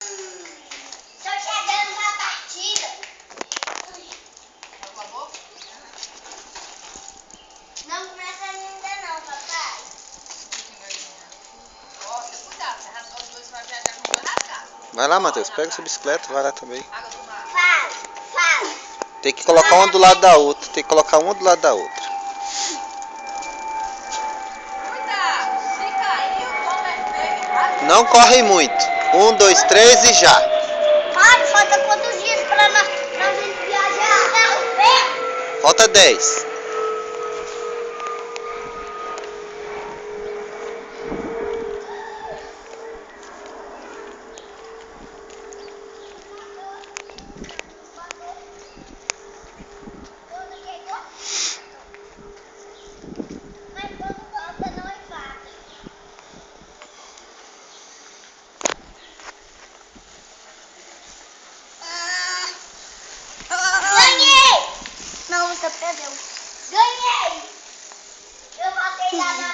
Tô chegando na partida. Acabou? Não começa ainda não, papai. Ó, tem cuidado, você rasgar os dois, você vai viajar com o rasgar. Vai lá, Matheus, pega sua bicicleta, vai lá também. Água do mar. Fala. Tem que colocar uma do lado da outra, tem que colocar uma do lado da outra. Cuidado, se caiu, toma feio, rápido. Não corre muito. 1, 2, 3 e já. Pai, falta quantos dias pra gente viajar? Falta 10. Mas quando volta não empata. Ganhei! Não, você perdeu. Ganhei! Eu matei a